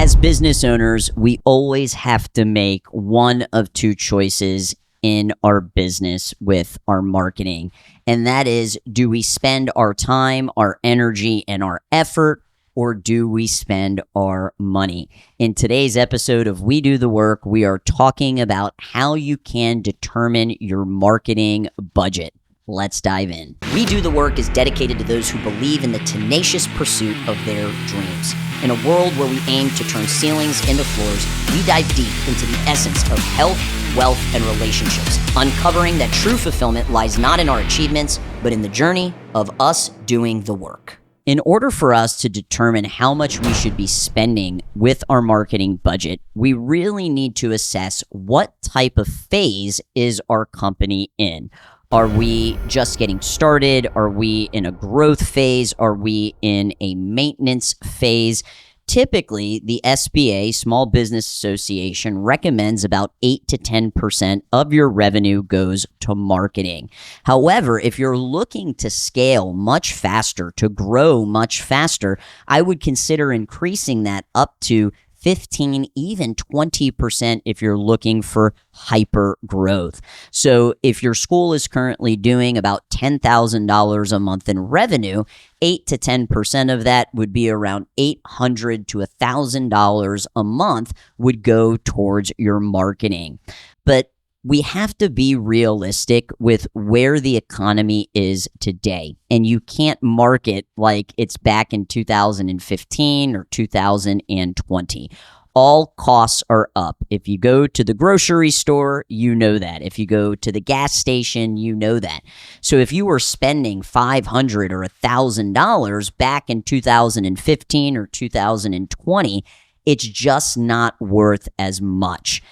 As business owners, we always have to make one of two choices in our business with our marketing. And that is, do we spend our time, our energy, and our effort, or do we spend our money? In today's episode of We Do the Work, we are talking about how you can determine your marketing budget. Let's dive in. We Do the Work is dedicated to those who believe in the tenacious pursuit of their dreams. In a world where we aim to turn ceilings into floors, we dive deep into the essence of health, wealth, and relationships, uncovering that true fulfillment lies not in our achievements, but in the journey of us doing the work. In order for us to determine how much we should be spending with our marketing budget, we really need to assess what type of phase is our company in. Are we just getting started? Are we in a growth phase? Are we in a maintenance phase? Typically, the SBA, Small Business Association, recommends about 8 to 10% of your revenue goes to marketing. However, if you're looking to scale much faster, to grow much faster, I would consider increasing that up to 15, even 20% if you're looking for hyper growth. So if your school is currently doing about $10,000 a month in revenue, 8 to 10% of that would be around $800 to $1,000 a month would go towards your marketing. But we have to be realistic with where the economy is today. And you can't market like it's back in 2015 or 2020. All costs are up. If you go to the grocery store, you know that. If you go to the gas station, you know that. So if you were spending $500 or $1,000 back in 2015 or 2020, it's just not worth as much.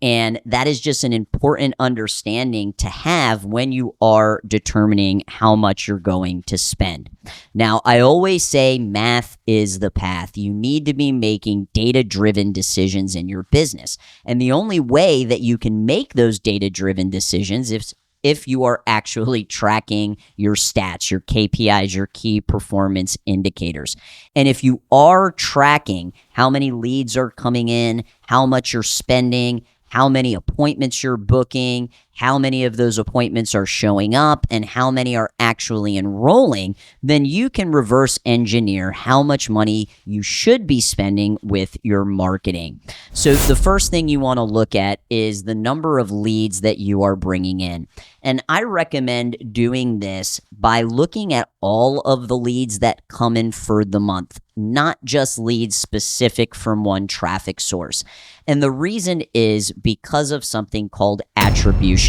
And that is just an important understanding to have when you are determining how much you're going to spend. Now, I always say math is the path. You need to be making data-driven decisions in your business. And the only way that you can make those data-driven decisions is if you are actually tracking your stats, your KPIs, your key performance indicators. And if you are tracking how many leads are coming in, how much you're spending, how many appointments you're booking, how many of those appointments are showing up, and how many are actually enrolling, then you can reverse engineer how much money you should be spending with your marketing. So the first thing you want to look at is the number of leads that you are bringing in. And I recommend doing this by looking at all of the leads that come in for the month, not just leads specific from one traffic source. And the reason is because of something called attribution.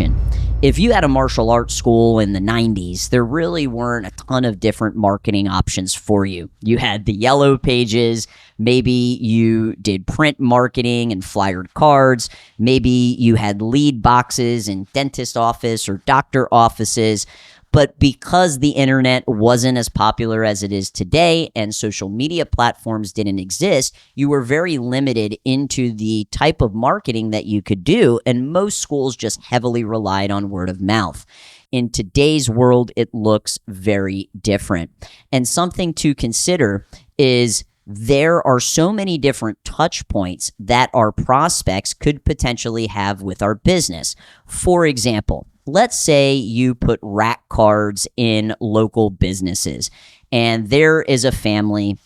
If you had a martial arts school in the 90s, there really weren't a ton of different marketing options for you. You had the yellow pages, maybe you did print marketing and flyered cards, maybe you had lead boxes in dentist office or doctor offices. But because the internet wasn't as popular as it is today and social media platforms didn't exist, you were very limited into the type of marketing that you could do, and most schools just heavily relied on word of mouth. In today's world, it looks very different. And something to consider is there are so many different touch points that our prospects could potentially have with our business. For example, let's say you put rack cards in local businesses, and there is a family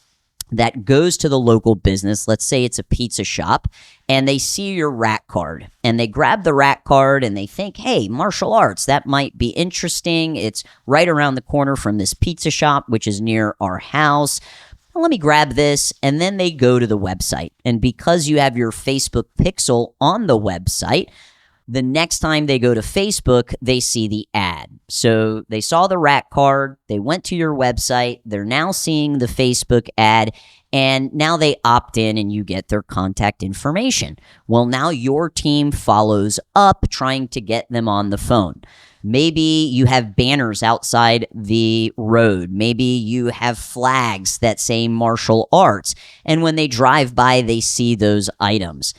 that goes to the local business. Let's say it's a pizza shop, and they see your rack card, and they grab the rack card and they think, hey, martial arts, that might be interesting. It's right around the corner from this pizza shop, which is near our house. Let me grab this. And then they go to the website. And because you have your Facebook pixel on the website, the next time they go to Facebook, they see the ad. So they saw the rack card, they went to your website, they're now seeing the Facebook ad, and now they opt in and you get their contact information. Well, now your team follows up trying to get them on the phone. Maybe you have banners outside the road. Maybe you have flags that say martial arts. And when they drive by, they see those items.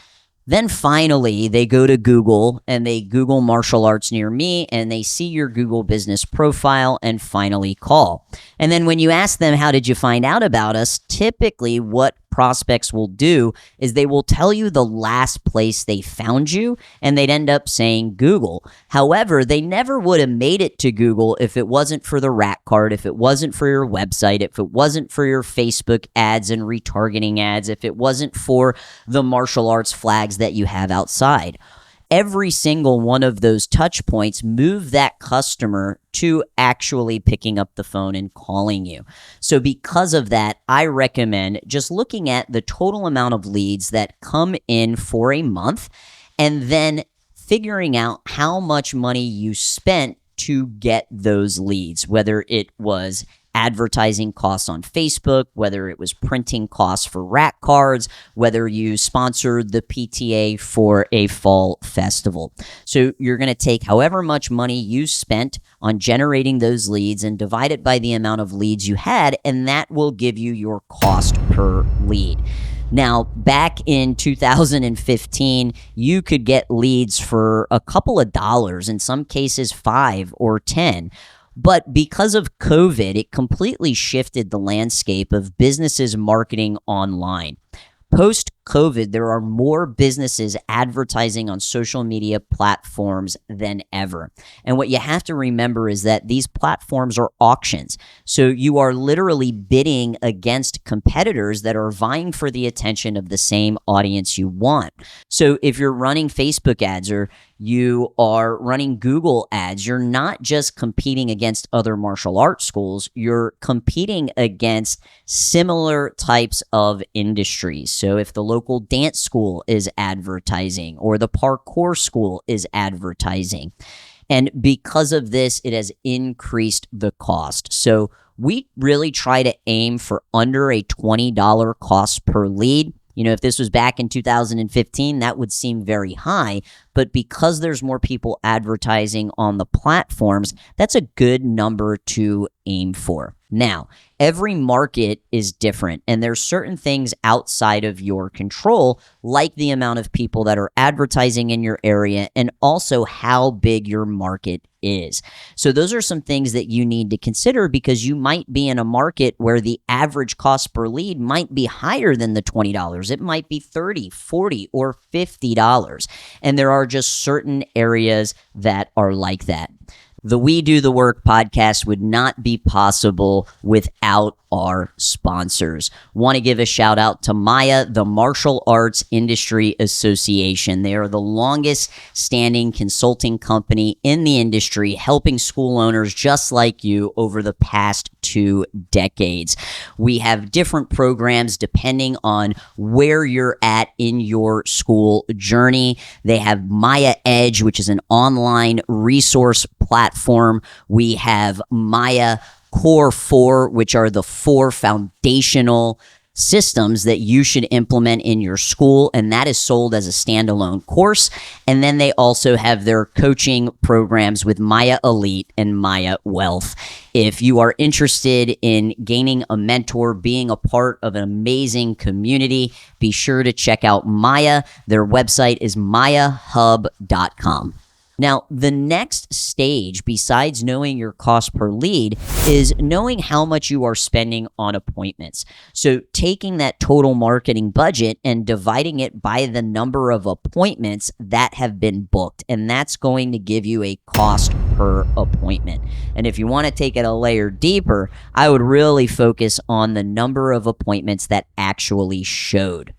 Then finally, they go to Google and they Google martial arts near me and they see your Google business profile and finally call. And then when you ask them, how did you find out about us? Typically what prospects will do is they will tell you the last place they found you, and they'd end up saying Google. However, they never would have made it to Google if it wasn't for the rat card, if it wasn't for your website, if it wasn't for your Facebook ads and retargeting ads, if it wasn't for the martial arts flags that you have outside. Every single one of those touch points move that customer to actually picking up the phone and calling you. So because of that, I recommend just looking at the total amount of leads that come in for a month and then figuring out how much money you spent to get those leads, whether it was advertising costs on Facebook, whether it was printing costs for rat cards, whether you sponsored the PTA for a fall festival. So you're going to take however much money you spent on generating those leads and divide it by the amount of leads you had, and that will give you your cost per lead. Now, back in 2015, you could get leads for a couple of dollars, in some cases 5 or 10. But because of COVID, it completely shifted the landscape of businesses marketing online. Post-COVID, there are more businesses advertising on social media platforms than ever. And what you have to remember is that these platforms are auctions. So you are literally bidding against competitors that are vying for the attention of the same audience you want. So if you're running Facebook ads or you are running Google ads, you're not just competing against other martial arts schools, you're competing against similar types of industries. So if the local dance school is advertising or the parkour school is advertising, and because of this, it has increased the cost. So we really try to aim for under a $20 cost per lead. You know, if this was back in 2015, that would seem very high, but because there's more people advertising on the platforms, that's a good number to aim for. Now, every market is different, and there's certain things outside of your control, like the amount of people that are advertising in your area and also how big your market is. So those are some things that you need to consider, because you might be in a market where the average cost per lead might be higher than the $20. It might be $30, $40, or $50. And there are just certain areas that are like that. The We Do the Work podcast would not be possible without our sponsors. Want to give a shout out to MAIA, the Martial Arts Industry Association. They are the longest standing consulting company in the industry, helping school owners just like you over the past 2 decades. We have different programs depending on where you're at in your school journey. They have MAIA Edge, which is an online resource platform. We have MAIA Core 4, which are the 4 foundational systems that you should implement in your school, and that is sold as a standalone course. And then they also have their coaching programs with MAIA Elite and MAIA Wealth. If you are interested in gaining a mentor, being a part of an amazing community, be sure to check out MAIA. Their website is MAIAHub.com. Now, the next stage, besides knowing your cost per lead, is knowing how much you are spending on appointments. So taking that total marketing budget and dividing it by the number of appointments that have been booked. And that's going to give you a cost per appointment. And if you want to take it a layer deeper, I would really focus on the number of appointments that actually showed.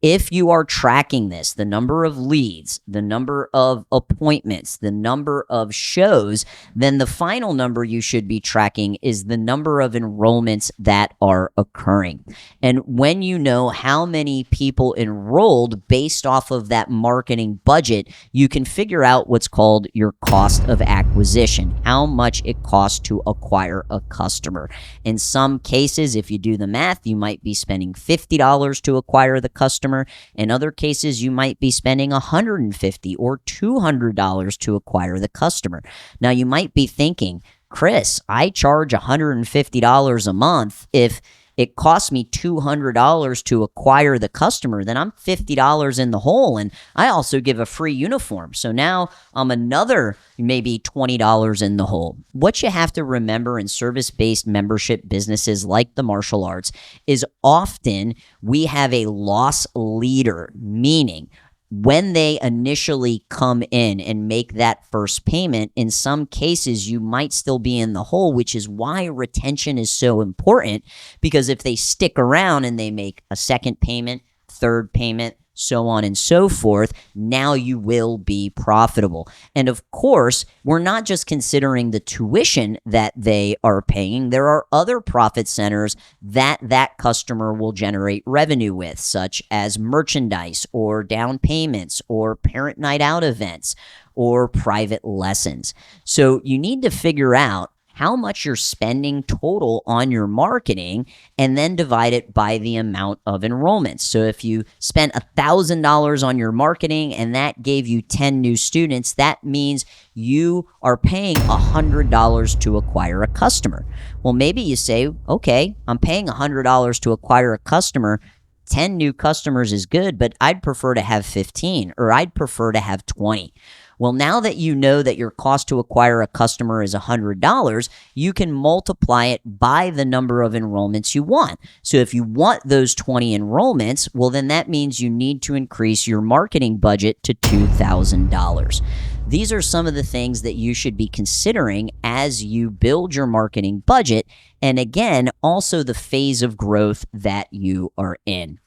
If you are tracking this, the number of leads, the number of appointments, the number of shows, then the final number you should be tracking is the number of enrollments that are occurring. And when you know how many people enrolled based off of that marketing budget, you can figure out what's called your cost of acquisition, how much it costs to acquire a customer. In some cases, if you do the math, you might be spending $50 to acquire the customer. In other cases, you might be spending $150 or $200 to acquire the customer. Now, you might be thinking, Chris, I charge $150 a month. If it costs me $200 to acquire the customer, then I'm $50 in the hole. And I also give a free uniform. So now I'm another maybe $20 in the hole. What you have to remember in service-based membership businesses like the martial arts is often we have a loss leader, meaning when they initially come in and make that first payment, in some cases, you might still be in the hole, which is why retention is so important. Because if they stick around and they make a second payment, third payment, so on and so forth, now you will be profitable. And of course, we're not just considering the tuition that they are paying. There are other profit centers that customer will generate revenue with, such as merchandise or down payments or parent night out events or private lessons. So you need to figure out how much you're spending total on your marketing and then divide it by the amount of enrollments. So if you spent $1,000 on your marketing and that gave you 10 new students, that means you are paying $100 to acquire a customer. Well, maybe you say, okay, I'm paying $100 to acquire a customer. 10 new customers is good, but I'd prefer to have 15 or I'd prefer to have 20. Well, now that you know that your cost to acquire a customer is $100, you can multiply it by the number of enrollments you want. So if you want those 20 enrollments, well, then that means you need to increase your marketing budget to $2,000. These are some of the things that you should be considering as you build your marketing budget. And again, also the phase of growth that you are in.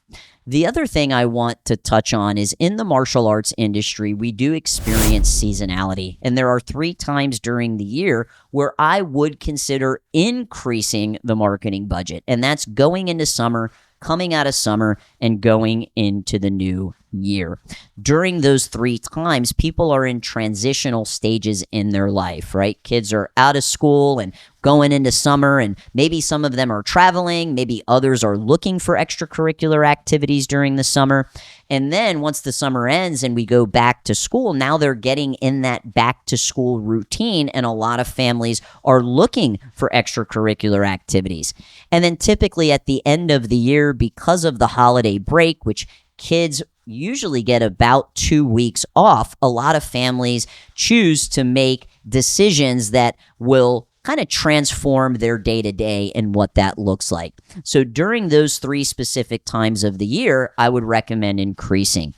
The other thing I want to touch on is in the martial arts industry, we do experience seasonality. And there are 3 times during the year where I would consider increasing the marketing budget. And that's going into summer, coming out of summer, and going into the new year. During those 3 times, people are in transitional stages in their life, right? Kids are out of school and going into summer, and maybe some of them are traveling, maybe others are looking for extracurricular activities during the summer. And then once the summer ends and we go back to school, now they're getting in that back to school routine, and a lot of families are looking for extracurricular activities. And then typically at the end of the year, because of the holiday break, which kids usually get about 2 weeks off, a lot of families choose to make decisions that will kind of transform their day-to-day and what that looks like. So during those 3 specific times of the year, I would recommend increasing.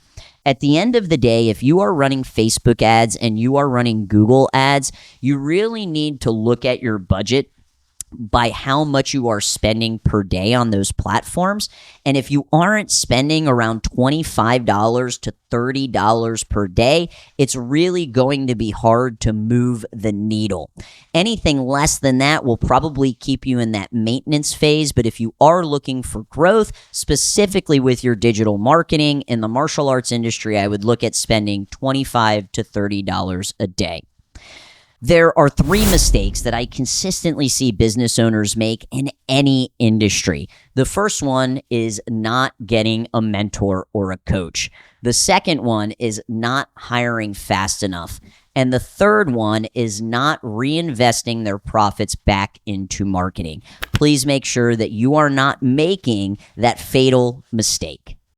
At the end of the day, if you are running Facebook ads and you are running Google ads, you really need to look at your budget by how much you are spending per day on those platforms. And if you aren't spending around $25 to $30 per day, it's really going to be hard to move the needle. Anything less than that will probably keep you in that maintenance phase. But if you are looking for growth, specifically with your digital marketing in the martial arts industry, I would look at spending $25 to $30 a day. There are 3 mistakes that I consistently see business owners make in any industry. The first one is not getting a mentor or a coach. The second one is not hiring fast enough. And the third one is not reinvesting their profits back into marketing. Please make sure that you are not making that fatal mistake.